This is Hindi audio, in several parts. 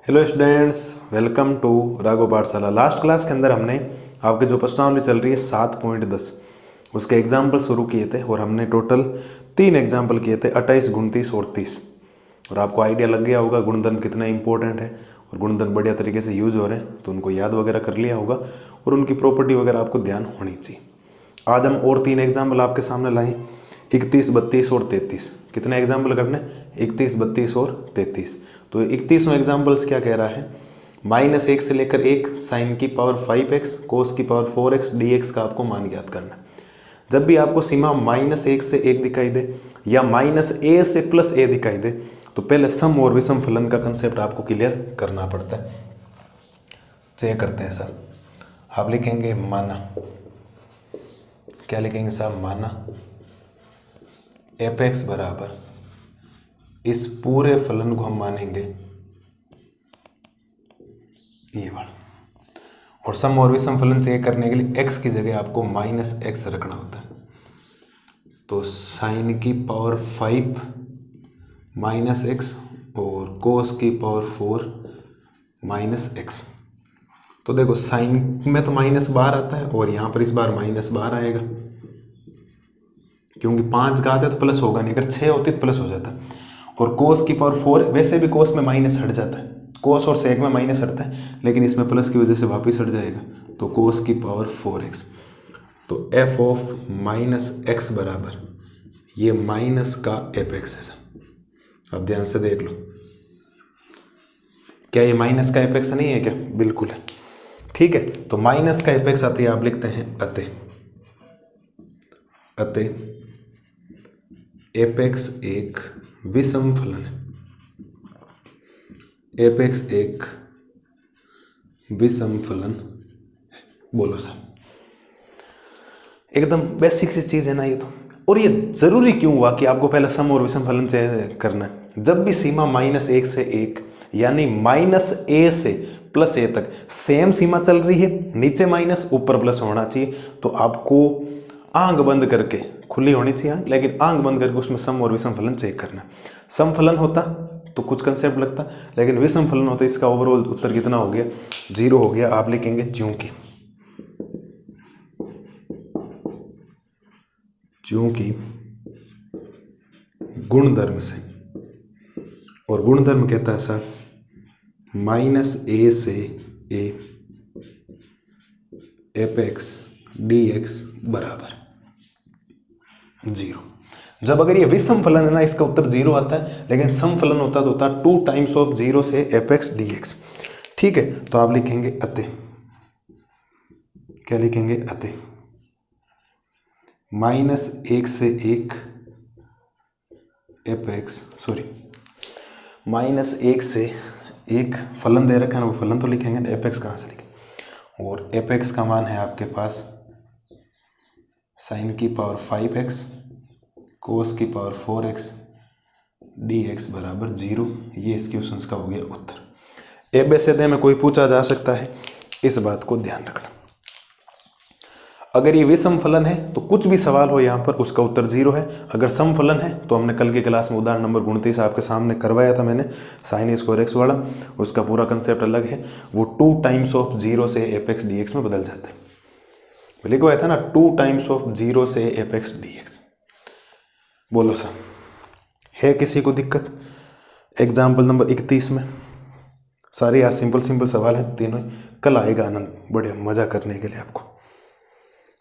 Hello students, welcome to Raghav Pathshala. Last class के अंदर हमने आपके जो प्रश्नावली चल रही है 7.10 उसके एग्जाम्पल शुरू किए थे और हमने टोटल 3 एग्जाम्पल किए थे 28, 29 और 30। और आपको आइडिया लग गया होगा गुणधर्म कितना इंपॉर्टेंट है और गुणधर्म बढ़िया तरीके से यूज हो रहे हैं, तो उनको याद वगैरह कर लिया होगा और उनकी प्रॉपर्टी वगैरह आपको ध्यान होनी चाहिए। आज हम और 3 एग्जाम्पल आपके सामने लाएँ, 31, 32 और 33। कितने एग्जाम्पल करने? 31, 32 और 33। तो 31वां एग्जाम्पल्स क्या कह रहा है? -1 से लेकर 1 sin की पावर 5x cos की पावर 4x dx का आपको मान ज्ञात करना है। जब भी आपको सीमा -1 से 1 दिखाई दे या -a से +a दिखाई दे तो पहले सम और विषम फलन का कंसेप्ट आपको क्लियर करना पड़ता है। चेक करते हैं सर। आप लिखेंगे माना, क्या लिखेंगे साहब? माना f(x) बराबर इस पूरे फलन को हम मानेंगे ये वाला, और सम और विषम फलन चेक करने के लिए x की जगह आपको -x रखना होता है। तो sin की पावर 5 -x और cos की पावर 4 -x। तो देखो sin में तो माइनस बार आता है और यहाँ पर इस बार माइनस बार आएगा, क्योंकि 5 का आता है तो प्लस होगा नहीं, अगर 6 होती तो प्लस हो जाता। और cos की पावर 4, वैसे भी cos में माइनस हट जाता है, cos और sec में माइनस हटता है, लेकिन इसमें प्लस की वजह से वापस हट जाएगा, तो cos की पावर 4x। तो f ऑफ -x बराबर ये माइनस का fx है। अब ध्यान से देख लो, क्या ये माइनस का fx नहीं है क्या? बिल्कुल है, ठीक है। तो माइनस का fx आती है, आप लिखते हैं अतः fx एक विषम फलन है। fx एक विषम फलन, बोलो सर। एकदम बेसिक सी चीज है ना ये तो। और ये जरूरी क्यों हुआ कि आपको पहले सम और विषम फलन से करना है? जब भी सीमा -1 से 1 यानी -a से +a तक सेम सीमा चल रही है, नीचे माइनस ऊपर प्लस होना चाहिए, तो आपको आंख बंद करके, खुली होनी चाहिए लेकिन आंख बंद करके उसमें सम और विषम फलन चेक करना। सम फलन होता तो कुछ कंसेप्ट लगता, लेकिन विषम फलन होता इसका ओवरऑल उत्तर कितना हो गया? 0 हो गया। आप लिखेंगे चूंकि गुणधर्म से, और गुणधर्म कहता है सर -a से a fx dx बराबर 0। जब अगर ये विषम फलन है ना, इसका उत्तर 0 आता है, लेकिन सम फलन होता तो होता 2 टाइम्स ऑफ 0 से fx dx। ठीक है, तो आप लिखेंगे अतः, क्या लिखेंगे? अतः -1 से 1 fx, -1 से 1 फलन दे रखा है ना, वो फलन तो लिखेंगे ना, fx कहाँ से लिखें? और fx का मान है आपके पास sin की पावर 5x cos की पावर 4x dx बराबर 0। ये इस क्वेश्चन का हो गया उत्तर। ABCD में कोई पूछा जा सकता है, इस बात को ध्यान रखना। अगर ये विषम फलन है तो कुछ भी सवाल हो यहाँ पर उसका उत्तर 0 है। अगर सम फलन है तो हमने कल की क्लास में उदाहरण नंबर 29 आपके सामने करवाया था मैंने, sin स्क्वायर x वाला, उसका पूरा कंसेप्ट अलग है। वो 2 टाइम्स ऑफ 0 से fx dx में बदल जाते हैं। लिखवाया था ना, 2 टाइम्स ऑफ 0 से fx dx। बोलो सर, है किसी को दिक्कत? एग्जाम्पल नंबर 31 में सारे यहाँ सिंपल सवाल हैं तीनों। कल आएगा आनंद, बड़े मजा करने के लिए आपको।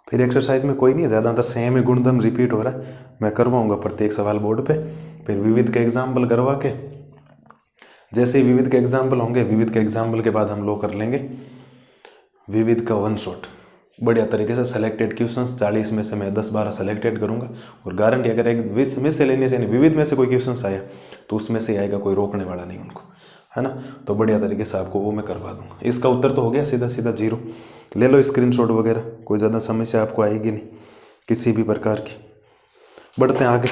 फिर एक्सरसाइज में कोई नहीं है, ज़्यादातर सेम ही गुणधर्म रिपीट हो रहा है। मैं करवाऊंगा प्रत्येक सवाल बोर्ड पे, फिर विविध के एग्जाम्पल करवा के, जैसे ही विविध के एग्जाम्पल होंगे, विविध के एग्जाम्पल के बाद हम लोग कर लेंगे विविध का 1 शॉट बढ़िया तरीके से। सेलेक्टेड क्वेश्चंस 40 में से मैं 10-12 सेलेक्टेड करूंगा, और गारंटी अगर एक में से लेने से, विविध में से कोई क्वेश्चंस आया तो उसमें से आएगा, कोई रोकने वाला नहीं उनको, है ना। तो बढ़िया तरीके से आपको वो मैं करवा दूंगा। इसका उत्तर तो हो गया सीधा 0। ले लो स्क्रीनशॉट वगैरह, कोई ज़्यादा समस्या आपको आएगी नहीं किसी भी प्रकार की। बढ़ते हैं आगे,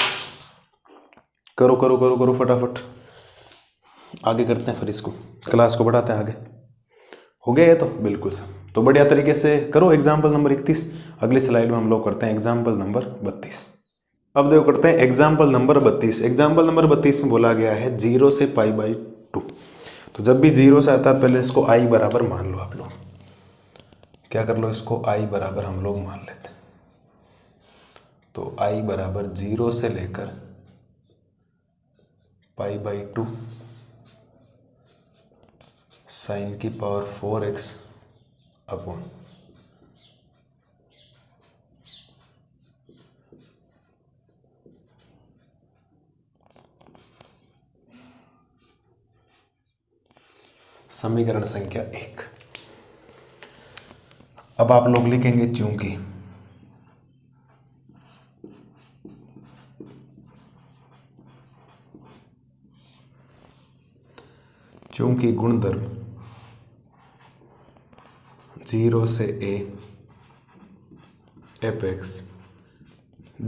करो फटाफट आगे करते हैं, फिर इसको क्लास को बढ़ाते हैं आगे। हो गया ये तो? बिल्कुल सर। तो बढ़िया तरीके से करो एग्जाम्पल नंबर 31। अगली स्लाइड में हम लोग करते हैं एग्जाम्पल नंबर 32। अब देखो करते हैं एग्जाम्पल नंबर 32। एग्जाम्पल नंबर 32 में बोला गया है 0 से π/2। तो जब भी 0 से आता है पहले इसको i बराबर मान लो। आप लोग क्या कर लो, इसको i बराबर हम लोग मान लेते हैं। तो i बराबर 0 से लेकर π/2 sin की पावर 4x अपॉन समीकरण संख्या 1। अब आप लोग लिखेंगे चूंकि गुणधर्म 0 से a fx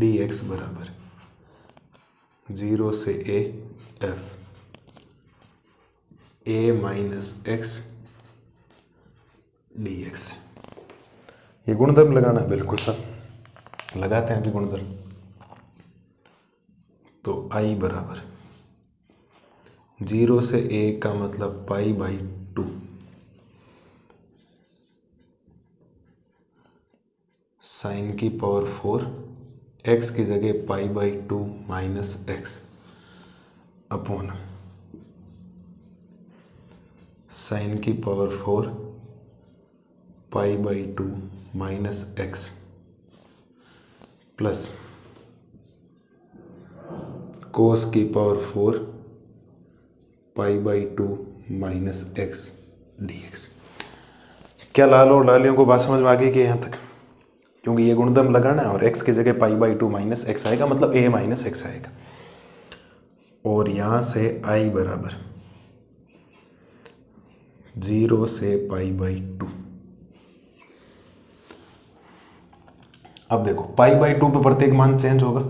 dx बराबर 0 से a f a minus x dx। ये गुणधर्म लगाना है, बिल्कुल सर लगाते हैं अभी गुणधर्म। तो i बराबर 0 से a का मतलब π/2 साइन की पावर 4 x की जगह π/2 माइनस x अपॉन साइन की power 4 π/2 minus x plus cos की पावर 4 π/2 माइनस x dx। क्या लाल और लालियों को बात समझ में आ गई कि यहाँ तक? क्योंकि ये गुणधर्म लगाना है और x की जगह π/2 माइनस x आएगा, मतलब a माइनस x आएगा। और यहाँ से i बराबर 0 से π/2। अब देखो π/2 पे प्रत्येक मान चेंज होगा,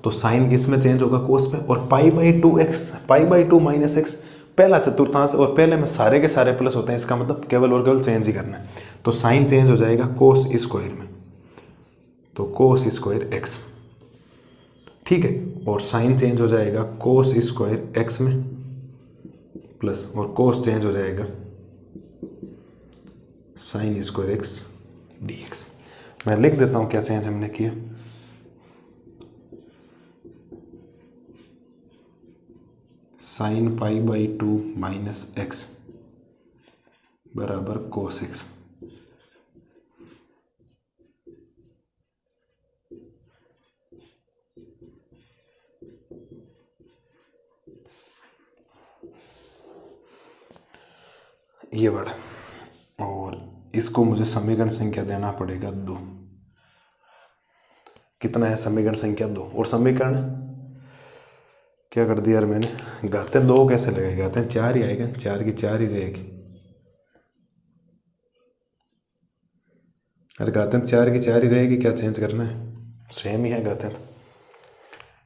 तो साइन किस में चेंज होगा, कोस पे। और π/2 माइनस x पहला चतुर्थांश और पहले में सारे के सारे प्लस होते हैं, इसका मतलब केवल और केवल चेंज ही करना है। तो साइन चेंज हो जाएगा कोस स्क्वायर में, तो कोस स्क्वायर x, ठीक है। और साइन चेंज हो जाएगा कोस स्क्वायर x में प्लस, और कोस चेंज हो जाएगा साइन स्क्वायर x dx। मैं लिख देता हूं क्या चेंज हमने किया। साइन π/2 माइनस x बराबर कोस x। ये बड़ा, और इसको मुझे समीकरण संख्या देना पड़ेगा 2। कितना है समीकरण संख्या 2? और समीकरण क्या कर दिया यार मैंने, घाते 2 कैसे लगेगा, घाते 4 ही आएगा, 4 की 4 ही रहेगी। अरे घाते 4 की 4 ही रहेगी, क्या चेंज करना है, सेम ही है घाते।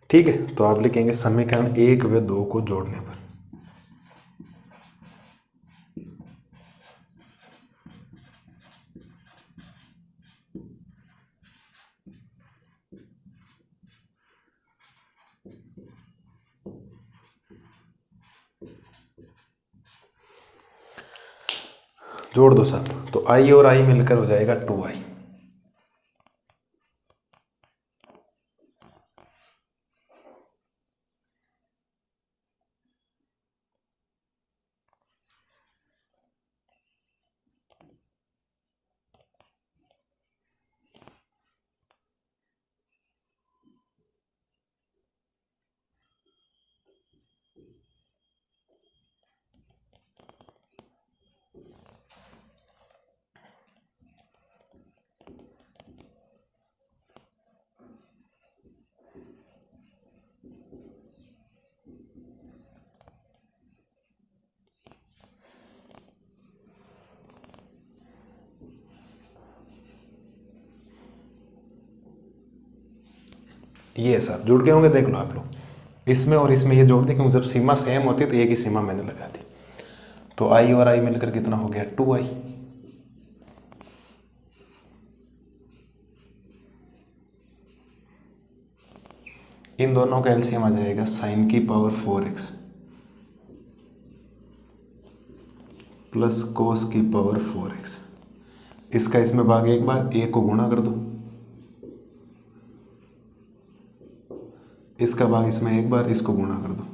ठीक है, तो आप लिखेंगे समीकरण 1 व 2 को जोड़ने पर जोड़ दो साहब। तो i और i मिलकर हो जाएगा 2i। ये सब जुड़ गए होंगे, देख लो आप लोग। इसमें और इसमें ये जोड़ दी, क्योंकि जब सीमा सेम होती है तो एक ही सीमा मैंने लगा दी। तो i और i मिलकर कितना हो गया, 2i। इन दोनों का एलसीएम आ जाएगा साइन की पावर 4x प्लस कोस की पावर 4x। इसका इसमें भाग एक बार, एक को गुणा कर दो, इसका भाग इसमें एक बार, इसको गुणा कर दो।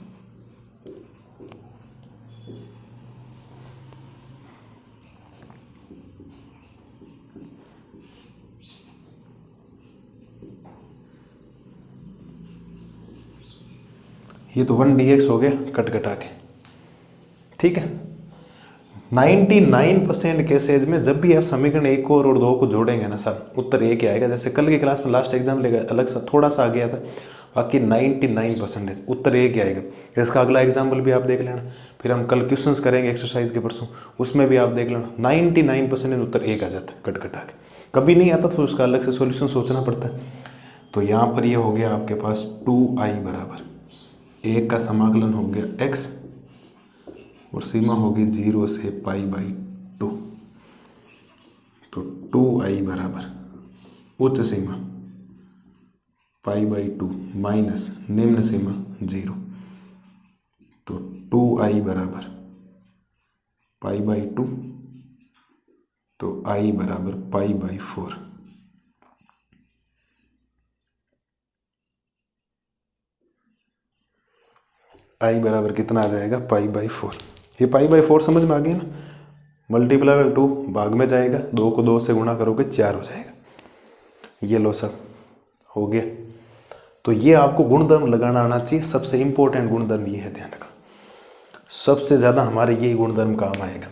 ये तो 1 dx हो गया कट कटा के। ठीक है, 99% केसेज में जब भी आप समीकरण 1 और 2 को जोड़ेंगे ना साहब, उत्तर एक ही आएगा। जैसे कल की क्लास में लास्ट एग्जाम लेगा अलग सा थोड़ा सा आ गया था, बाकी 99% उत्तर एक ही आएगा। इसका अगला एग्जाम्पल भी आप देख लेना, फिर हम कल क्वेश्चंस करेंगे एक्सरसाइज के परसों, उसमें भी आप देख लेना 99% उत्तर एक आ जाता है कट कटा के। कभी नहीं आता तो उसका अलग से सॉल्यूशन सोचना पड़ता है। तो यहाँ पर ये हो गया आपके पास 2i बराबर 1 का समाकलन हो गया x और सीमा होगी 0 से π/2। तो 2i बराबर उच्च सीमा π/2 माइनस निम्न सीमा 0। तो 2i बराबर π/2, तो i बराबर π/4। i बराबर कितना आ जाएगा π/4। ये π/4 समझ में आ गया ना, मल्टीप्लाई 2 भाग में जाएगा, 2 को 2 से गुणा करोगे 4 हो जाएगा। ये लो सब हो गया। तो ये आपको गुणधर्म लगाना आना चाहिए। सबसे इंपॉर्टेंट गुणधर्म ये है, ध्यान रखना, सबसे ज़्यादा हमारे ये गुणधर्म काम आएगा।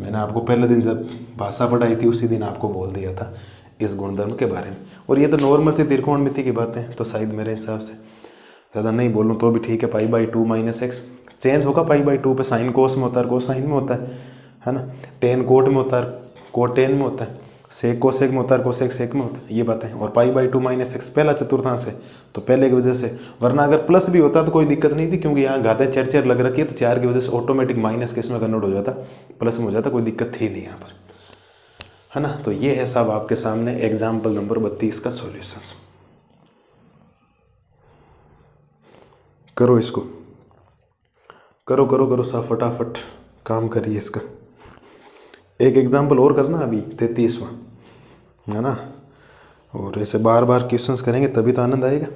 मैंने आपको पहले दिन जब भाषा पढ़ाई थी उसी दिन आपको बोल दिया था इस गुणधर्म के बारे में। और ये तो नॉर्मल से त्रिकोणमिति की बातें हैं, तो शायद मेरे हिसाब से ज़्यादा नहीं बोलूँ तो भी ठीक है। π/2 माइनस x चेंज होगा π/2 पे, साइन कोस में होता है, कोस साइन में होता है ना, टेन कोट में होता है, कोट टेन में होता है, सेक कोसेक में होता है, कोसेक सेक में होता है, ये बातें। और π/2 माइनस x पहला चतुर्थांश है तो पहले की वजह से, वरना अगर प्लस भी होता तो कोई दिक्कत नहीं थी, क्योंकि यहाँ घातें चर चर लग रखी है तो 4 की वजह से ऑटोमेटिक माइनस के इसमें कन्वर्ट हो जाता, प्लस में हो जाता, कोई दिक्कत थी नहीं यहाँ पर, है ना। तो ये है साहब आपके सामने एग्जाम्पल नंबर 32 का सॉल्यूशन। करो इसको, करो करो करो साहब, फटाफट काम करिए इसका। एक एग्जाम्पल और करना अभी 33वां, है ना, और ऐसे बार बार क्वेश्चंस करेंगे तभी तो आनंद आएगा।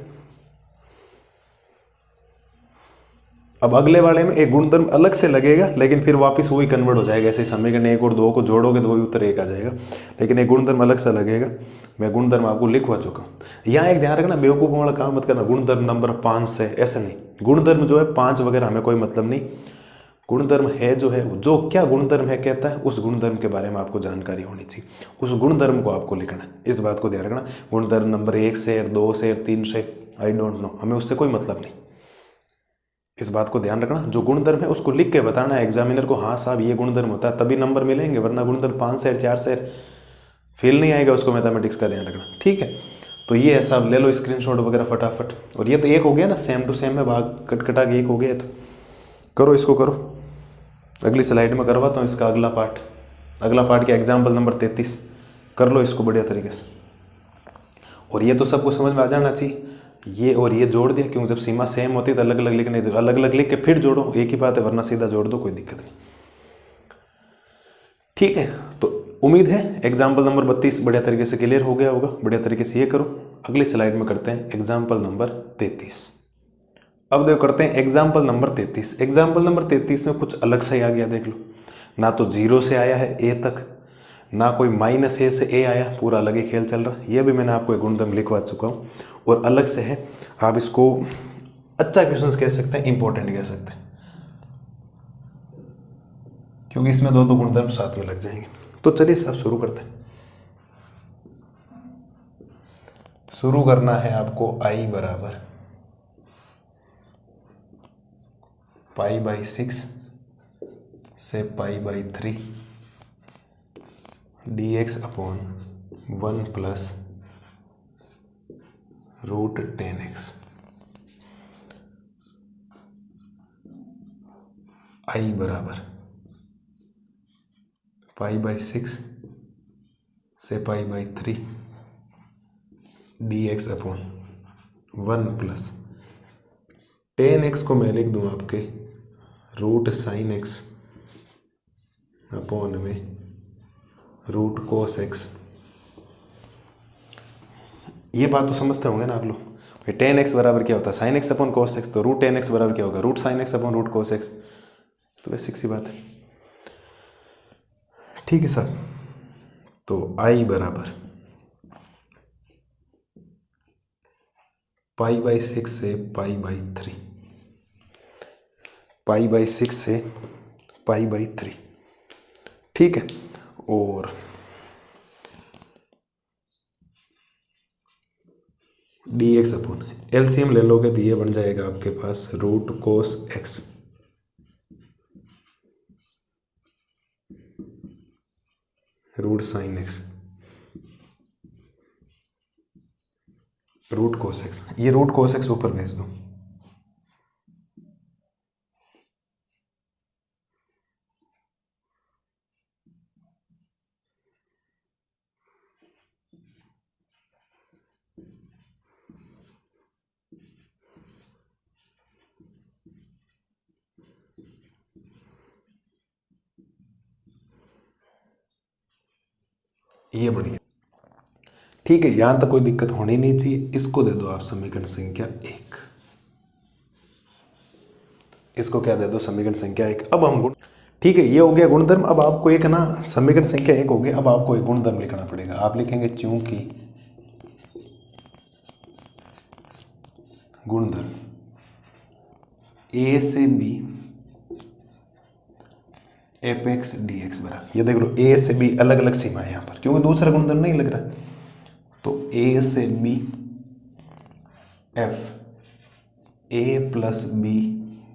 अब अगले वाले में एक गुणधर्म अलग से लगेगा, लेकिन फिर वापस वही कन्वर्ट हो जाएगा। ऐसे समीकरण 1 और 2 को जोड़ोगे तो वही उत्तर 1 आ जाएगा, लेकिन एक गुणधर्म अलग से लगेगा। मैं गुणधर्म आपको लिखवा चुका हूँ। यहाँ एक ध्यान रखना, बेवकूफ़ों वाला काम मत करना, गुणधर्म नंबर 5 से ऐसे नहीं। गुणधर्म जो है 5 वगैरह हमें कोई मतलब नहीं, गुणधर्म है जो है, जो क्या गुणधर्म है कहता है उस गुणधर्म के बारे में आपको जानकारी होनी चाहिए, उस गुणधर्म को आपको लिखना। इस बात को ध्यान रखना, गुणधर्म नंबर 1 से 2 से 3 से आई डोंट नो, हमें उससे कोई मतलब नहीं। इस बात को ध्यान रखना, जो गुणधर्म है उसको लिख के बताना है एग्जामिनर को, हाँ साहब ये गुणधर्म होता है, तभी नंबर मिलेंगे, वरना गुणधर्म 5 से 4 से फेल नहीं आएगा उसको। मैथमेटिक्स का ध्यान रखना, ठीक है। तो ये ऐसा ले लो स्क्रीनशॉट वगैरह फटाफट। और ये तो एक हो गया ना, सेम टू सेम में भाग कट कटा के एक हो गया। तो करो इसको, करो, अगली स्लाइड में करवाता हूँ इसका अगला पार्ट। अगला पार्ट क्या, एग्जाम्पल नंबर 33। कर लो इसको बढ़िया तरीके से। और ये तो सबको समझ में आ जाना चाहिए, ये और ये जोड़ दिया, क्योंकि जब सीमा सेम होती है तो अलग अलग लिखने, तो अलग अलग लिख के फिर जोड़ो, एक ही बात है, वरना सीधा जोड़ दो, कोई दिक्कत नहीं, ठीक है। तो उम्मीद है एग्जाम्पल नंबर 32 बढ़िया तरीके से क्लियर हो गया होगा। बढ़िया तरीके से ये करो। अगली स्लाइड में करते हैं एग्जाम्पल नंबर 33। अब देखो करते हैं एग्जाम्पल नंबर 33। एग्जाम्पल नंबर 33 में कुछ अलग से आ गया, देख लो, ना तो 0 से आया है a तक, ना कोई -a से a आया, पूरा अलग ही खेल चल रहा है। ये भी मैंने आपको एक गुणधर्म लिखवा चुका हूँ और अलग से है। आप इसको अच्छा क्वेश्चन कह सकते हैं, इंपॉर्टेंट कह सकते हैं, क्योंकि इसमें दो गुणधर्म साथ में लग जाएंगे। तो चलिए साहब शुरू करते हैं। शुरू करना है आपको i बराबर π/6 से π/3 dx upon 1 plus √10x। i बराबर π/6 से π/3 dx अपॉन 1 प्लस 10x को मैं लिख दूँ आपके √sin x अपॉन में रूट कोस एक्स। ये बात तो समझते होंगे ना आप लोग। टेन एक्स बराबर क्या होता है, sine x upon cos x. तो रूट टेन एक्स बराबर क्या होगा, root sine x upon root cos x. तो बेसिक सी बात है। ठीक है सर। तो आई बराबर पाई बाई 6 से पाई बाई 3, पाई बाई 6 से पाई बाई 3। ठीक है। और डी एक्स अपॉन एलसीएम ले लोगे तो ये बन जाएगा आपके पास root cos x root sine x root cos x. ये रूट कोस एक्स ऊपर भेज दो। ये बढ़िया। ठीक है, यहां तक कोई दिक्कत होनी नहीं चाहिए। इसको दे दो आप समीकरण संख्या 1। इसको क्या दे दो, समीकरण संख्या 1। अब हम ठीक है, ये हो गया गुणधर्म। अब आपको एक ना समीकरण संख्या 1 हो गया। अब आपको एक गुणधर्म लिखना पड़ेगा। आप लिखेंगे चूंकि गुणधर्म ए से b f x d x बराबर, ये देख लो ए से बी अलग अलग सीमा है यहाँ पर, क्योंकि दूसरा गुणधर्म नहीं लग रहा। तो ए से b f a plus b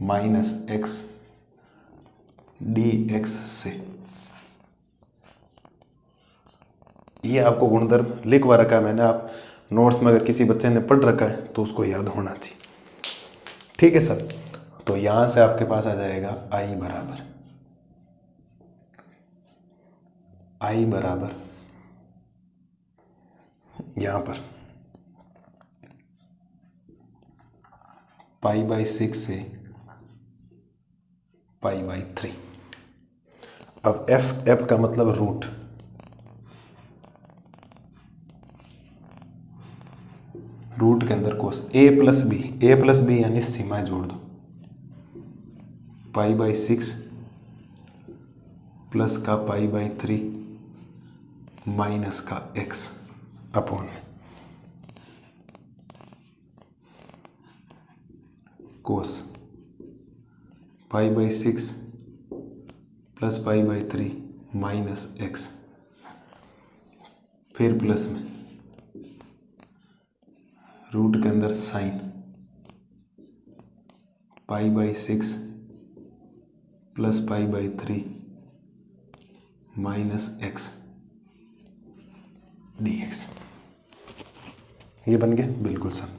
minus x d x से, ये आपको गुणधर्म लिखवा रखा है मैंने। आप नोट्स में अगर किसी बच्चे ने पढ़ रखा है तो उसको याद होना चाहिए। ठीक है सर। तो यहां से आपके पास आ जाएगा आई बराबर यहां पर पाई बाई 6 से पाई बाई 3। अब एफ का मतलब रूट, रूट के अंदर कोस ए प्लस बी यानी सीमाएं जोड़ दो। पाई बाई 6 प्लस का पाई बाई 3 माइनस का x upon cos pi by 6 plus pi by 3 minus x, फिर प्लस में रूट के अंदर sign pi by 6 plus pi by 3 minus x d x. ये बन गया बिल्कुल सर।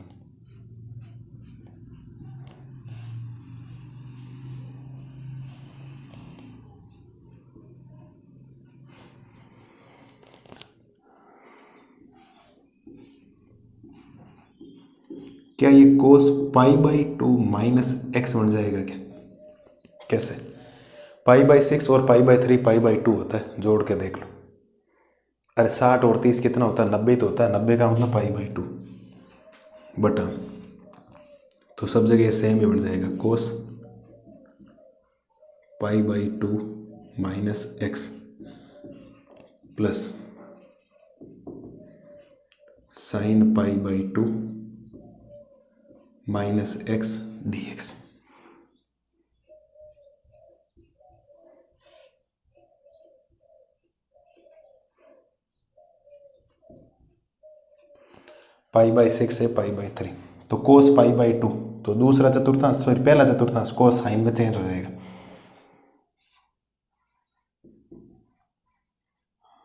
क्या ये कोस पाई बाई 2 माइनस एक्स बन जाएगा क्या? कैसे? पाई बाई 6 और पाई बाई 3 पाई बाई 2 होता है, जोड़ के देख लो। अरे 60 और 30 कितना होता है? 90 तो होता है। 90 का मतलब पाई बाई 2 बटा, तो सब जगह सेम ही बन जाएगा। Cos pi by 2 minus x plus sine pi by 2 minus x d x. Pi by 6 से पाई बाई 3, तो कोस पाई बाई 2, तो दूसरा चतुर्थांश सॉरी पहला चतुर्थांश कोस साइन में चेंज हो जाएगा।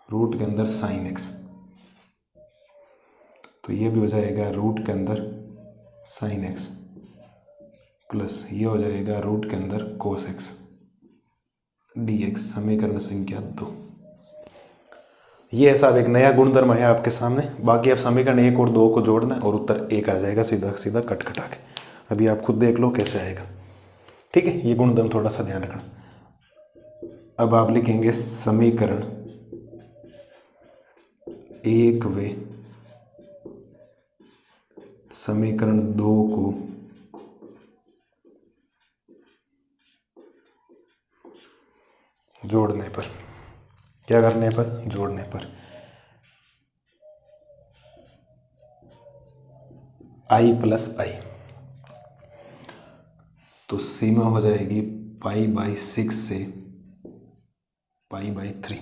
रूट के अंदर साइन एक्स, तो ये भी हो जाएगा रूट के अंदर साइन एक्स प्लस ये हो जाएगा रूट के अंदर कोस एक्स डी एक्स। समीकरण संख्या 2। ये ऐसा एक नया गुणधर्म है आपके सामने। बाकी आप समीकरण 1 और 2 को जोड़ना है और उत्तर 1 आ जाएगा सीधा सीधा कट कटा के। अभी आप खुद देख लो कैसे आएगा। ठीक है, ये गुणधर्म थोड़ा सा ध्यान रखना। अब आप लिखेंगे समीकरण 1 व समीकरण 2 को जोड़ने पर, क्या करने पर, जोड़ने पर i प्लस आई, तो सीमा हो जाएगी π/6 से π/3।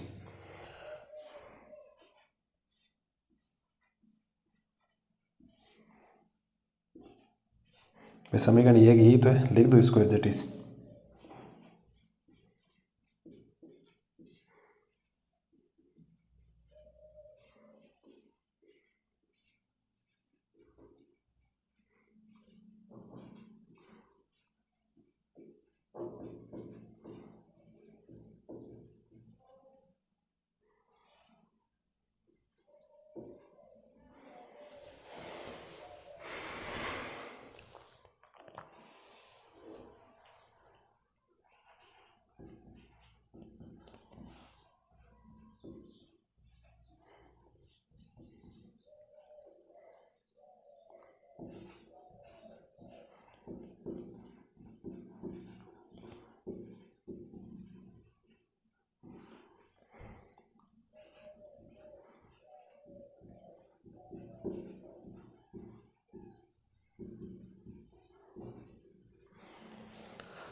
समीकरण ये यही तो है, लिख दो इसको एज इट इज।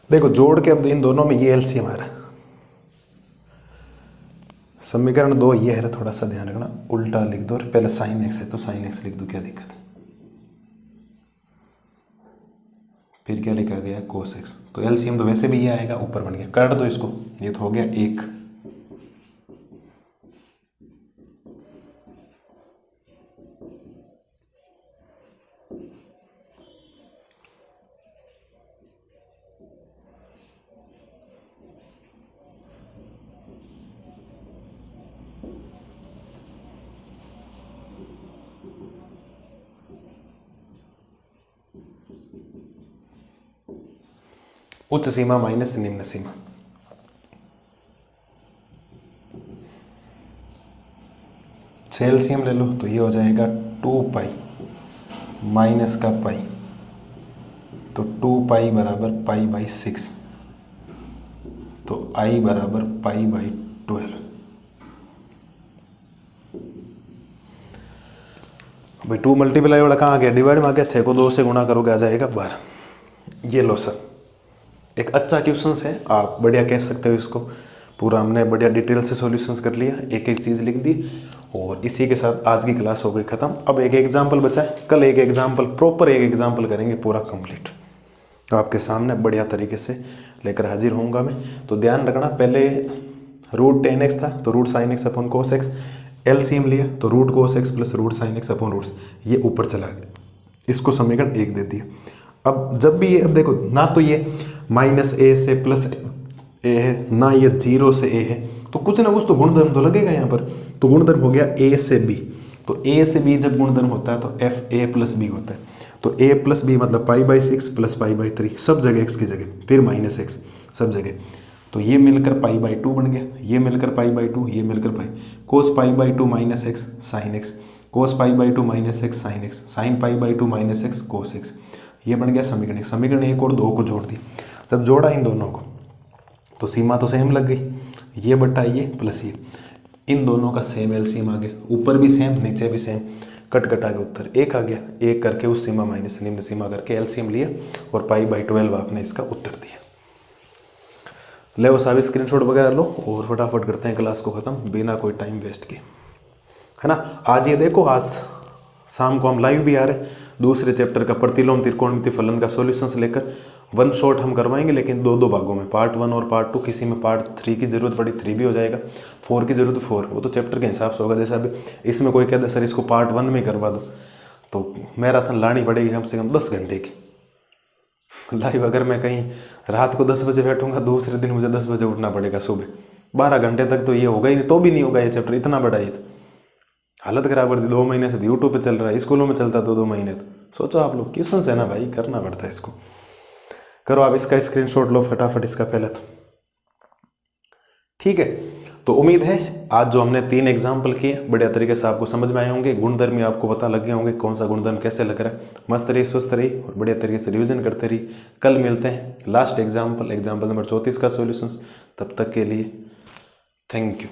देखो जोड़ के अब इन दोनों में ये एलसीएम आ रहा है। समीकरण 2 ये है, थोड़ा सा ध्यान रखना, उल्टा लिख दो, पहले साइन एक्स है तो साइन एक्स लिख दो, क्या दिक्कत है। फिर क्या लिखा गया, कोस एक्स, तो एलसीएम तो वैसे भी ये आएगा, ऊपर बन गया, काट दो इसको, ये तो हो गया 1। उच्च सीमा माइनस निम्न सीमा, एलसीएम ले लो तो ये हो जाएगा 2π माइनस का पाई, तो 2π बराबर π/6, तो i बराबर π/12। भाई 2 मल्टीप्लाई वाला कहाँ आ गया, डिवाइड में आ गया, 6 को 2 से गुणा करोगे आ जाएगा 12। ये लो सर, एक अच्छा क्वेश्चन है, आप बढ़िया कह सकते हो इसको। पूरा हमने बढ़िया डिटेल से सॉल्यूशंस कर लिया, एक एक चीज़ लिख दी, और इसी के साथ आज की क्लास हो गई ख़त्म। अब एक एग्जाम्पल बचा है, कल एक एग्जाम्पल, प्रॉपर एक एग्जाम्पल करेंगे पूरा कंप्लीट, तो आपके सामने बढ़िया तरीके से लेकर हाजिर होऊंगा मैं। तो ध्यान रखना, पहले रूट tan x था तो root sin x upon cos x, LCM लिया तो root cos x plus root sin x upon root, ये ऊपर चला गया, इसको समीकरण 1 दे दिया। अब जब भी ये, अब देखो ना तो ये -a से प्लस a है, ना ये 0 से a है, तो कुछ ना कुछ तो गुणधर्म तो लगेगा यहाँ पर। तो गुणधर्म हो गया a से b, तो a से b जब गुणधर्म होता है तो fa प्लस b होता है, तो a प्लस b मतलब π/6 प्लस π/3, सब जगह x की जगह, फिर -x सब जगह, तो ये मिलकर π/2 बन गया, ये मिलकर π/2, ये मिलकर pi, cos π/2 minus x sin x, cos π/2 minus x sin x, sin π/2 minus x cos x, ये बन गया समीकरण 1। समीकरण 1 और 2 को जोड़ दिया, जब जोड़ा इन दोनों को तो सीमा तो सेम लग गई, ये बट्टा ये प्लस ये, इन दोनों का सेम एलसीएम आ गया, ऊपर भी सेम नीचे भी सेम, कट कटा के उत्तर 1 आ गया। 1 करके उस सीमा माइनस निम्न सीमा करके एलसीएम लिया और π/12 आपने इसका उत्तर दिया। ले साहब स्क्रीनशॉट वगैरह लो और फटाफट करते हैं क्लास को ख़त्म बिना कोई टाइम वेस्ट किए, है ना। आज ये देखो, आज शाम को हम लाइव भी आ रहे हैं, दूसरे चैप्टर का प्रतिलोम त्रिकोणमिति फलन का सॉल्यूशंस लेकर, 1 शॉट हम करवाएंगे लेकिन 2 भागों में, पार्ट 1 और पार्ट 2, किसी में पार्ट 3 की जरूरत पड़ी 3 भी हो जाएगा, 4 की जरूरत 4, वो तो चैप्टर के हिसाब से होगा। जैसे अभी इसमें कोई कहता है सर इसको पार्ट 1 में करवा दो, तो मैराथन लानी पड़ेगी कम से कम 10 घंटे की लाइव। अगर मैं कहीं रात को 10 बजे बैठूंगा, दूसरे दिन मुझे 10 बजे उठना पड़ेगा सुबह, 12 घंटे तक तो ये होगा ही नहीं, तो भी नहीं होगा ये चैप्टर, इतना बड़ा ये तो हालत खराब कर दी। 2 महीने से यूट्यूब पे चल रहा है, स्कूलों में चलता 2 महीने, तो सोचो आप लोग, क्वेश्चन है ना भाई, करना पड़ता है इसको। करो आप इसका स्क्रीनशॉट लो फटाफट, इसका पहले तो ठीक है, तो उम्मीद है आज जो हमने 3 एग्जाम्पल किए बढ़िया तरीके से आपको समझ में आए होंगे, गुणधर्म में आपको पता लग गए होंगे कौन सा गुणधर्म कैसे लग रहा है। मस्त रही, स्वस्थ रही और बढ़िया तरीके से रिवीजन करते रही। कल मिलते हैं लास्ट एग्जाम्पल नंबर 34 का सॉल्यूशंस। तब तक के लिए थैंक यू।